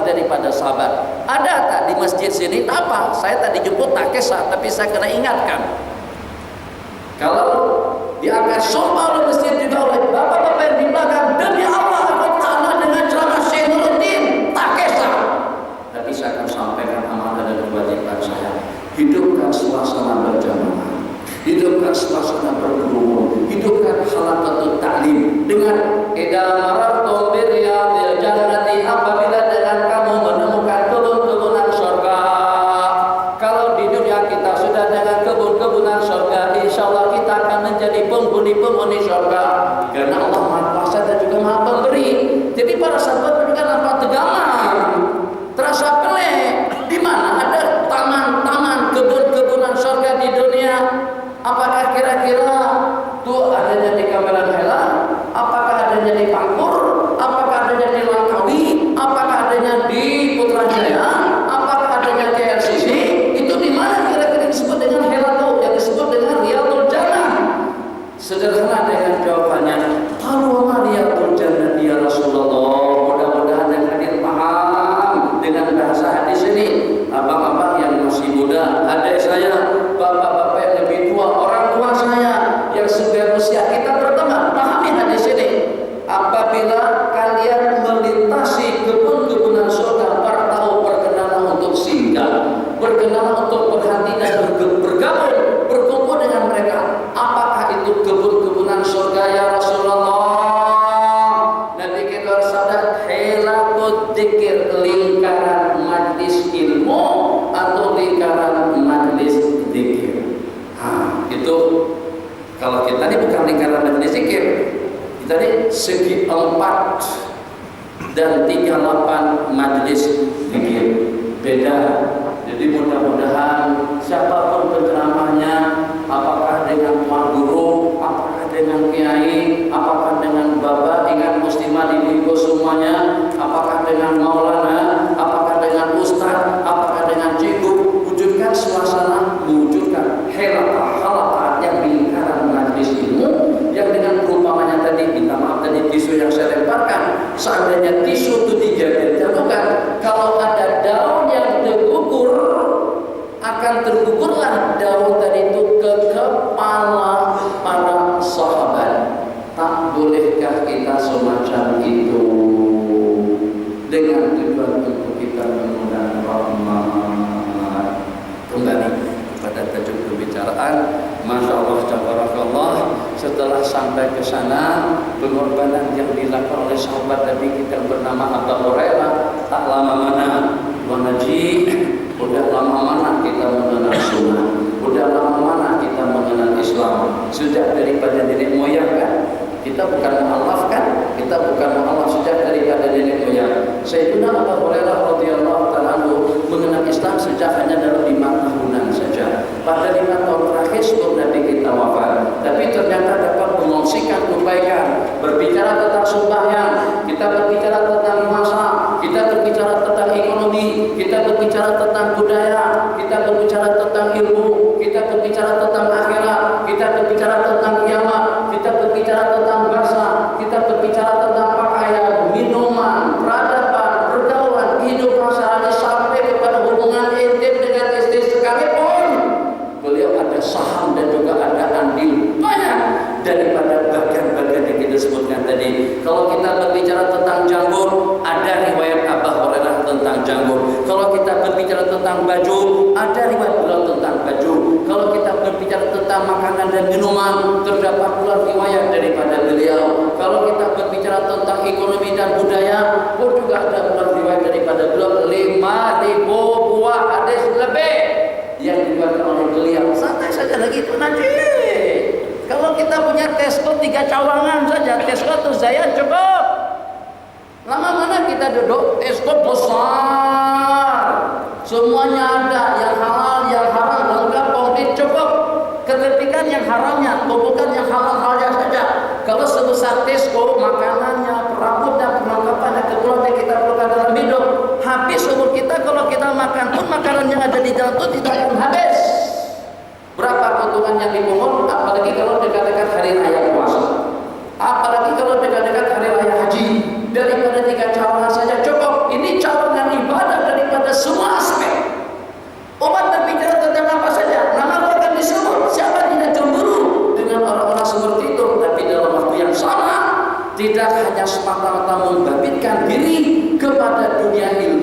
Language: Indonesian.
daripada sahabat. Ada tak di masjid sini? Tak apa, saya tadi jemput tak kisah, tapi saya kena ingatkan. Kalau diangkat sumpah oleh masjid juga oleh bapak-bapak yang di belakang, demi Allah aku ta'ala dengan ceramah Syekh Nuruddin, tak kisah. Tapi saya akan sampaikan amanah dan kewajiban saya. Hidupkan suasana berjamaah, hidupkan suasana berkerumun, hidupkan halaqatul ta'lim dengan idamaratun biriyadil jannati, apabila dengan kamu menemukan kebun-kebunan surga. Kalau di dunia kita sudah dengan kebun-kebunan surga, insyaallah kita akan menjadi penghuni-penghuni surga, karena Allah Maha Kuasa dan juga Maha Pemberi. Jadi para sahabat juga nampak tegangan, terasa pelik. Di mana ada taman-taman kebun-kebunan surga di dunia? Apakah kira-kira tuh adanya di Kamelan Hela? Apakah adanya di Pangkur? Apakah adanya di Langkawi? Apakah adanya di Putrajaya? Apakah adanya di LCC? Itu di mana kira-kira disebut dengan Hela tuh? Yang disebut dengan Riyadul Jannah. Sederhana dengan jawabannya, kalau Riyadul Jannah ya Rasulullah. Mudah-mudahan yang hadir paham dengan bahasa hadis ini. Abang-abang yang masih muda, adik saya, bapak-bapak yang lebih tua, orang tua saya yang sudah usia, kita berteman, pahami hadis ini. Apabila kalian melintasi kebun-kebunan surga, tahu berkenalan untuk singgah, berkenalan untuk berhenti dan bergabung, berkumpul dengan mereka. Apakah itu kebun-kebunan surga ya Rasulullah? Nabi kita bersabda, hilakut dzikir, lingkaran majlis ilmu atau lingkaran majlis dzikir. Itu kalau kita ini bukan lingkaran majlis dzikir, kita ini segi 4 dan 38 majlis dzikir, beda. Jadi mudah-mudahan siapapun penceramahnya, apakah dengan tuan guru, apakah dengan kiai, apakah dengan bapak, ingat muslimah ibu semuanya, apakah dengan maulana, apakah dengan ustaz, apakah dengan cikgu, wujudkan suasana, mewujudkan halaqah yang di lingkaran majlis ilmu, yang dengan perumpamannya tadi, minta maaf tadi tisu yang saya lemparkan, seandainya tisu itu dijatuhkan, kalau ada daun yang tergugur, akan tergugurlah daun tadi itu ke kepala para sahabat. Tak bolehkah kita semacam itu dengan tujuan untuk kita mengundang rahmat? Kembali kepada tajuk pembicaraan. Masya Allah, tabarakallah. Setelah sampai ke sana, pengorbanan yang dilakukan oleh sahabat Nabi kita bernama Abu Hurairah, tak lama mana Wanaji, udah lama mana kita mengenal sunnah, udah lama mana kita mengenal Islam. Sejak daripada nenek moyang kan, kita bukan mu'allaf kan, kita bukan mu'allaf sejak daripada nenek moyang. Sayyidina Abu Hurairah radhiyallahu ta'ala mengenal Islam sejak hanya dalam 5 tahunan saja. Pada 5 tahun terakhir sebelum Nabi kita wafat, tapi ternyata dapat mengongsikan kebaikan, berbicara tentang sembahyang, kita berbicara tentang masak, kita berbicara tentang ekonomi, kita berbicara tentang budaya, kita berbicara tentang ilmu, kita berbicara tentang akhirat, kita berbicara tentang kiamat, kita berbicara tentang bahasa, kita berbicara tentang pakaian, minuman, peradaban, pergaulan, hidup masyarakat sampai kepada hubungan intim dengan istri sekalipun. Beliau ada saham dan juga ada andil banyak daripada bagian-bagian yang kita sebutkan tadi. Kalau kita berbicara tentang janggut, ada riwayat Abu Hurairah tentang janggut. Kalau kita berbicara tentang baju, ada riwayat beliau tentang baju. Kalau kita berbicara tentang makanan dan minuman, terdapat pula riwayat daripada beliau. Kalau kita berbicara tentang ekonomi dan budaya, pun juga ada pula riwayat daripada beliau. 5.000 buah hadis lebih yang diriwayatkan oleh beliau. Santai saja lagi itu nanti. Kalau kita punya teskot 3 cawangan saja, teskot itu saya cukup. Lama mana kita duduk, teskot besar, semuanya ada, yang halal, yang haram, lengkap, komplit, cukup. Ketertikan yang haramnya, bukan yang halal-halnya saja. Kalau sebesar tesko, makanannya, perabotnya, perlengkapannya, keperluan yang kita perlukan dalam hidup, habis umur kita. Kalau kita makan pun makanan yang ada di dalam itu tidak akan habis. Berapa keuntungan yang dipungut, apalagi kalau dekat-dekat hari raya puasa, apalagi kalau dekat-dekat hari raya haji. Daripada 3 cawangan saja cukup. Ini cawangan dunia ilmu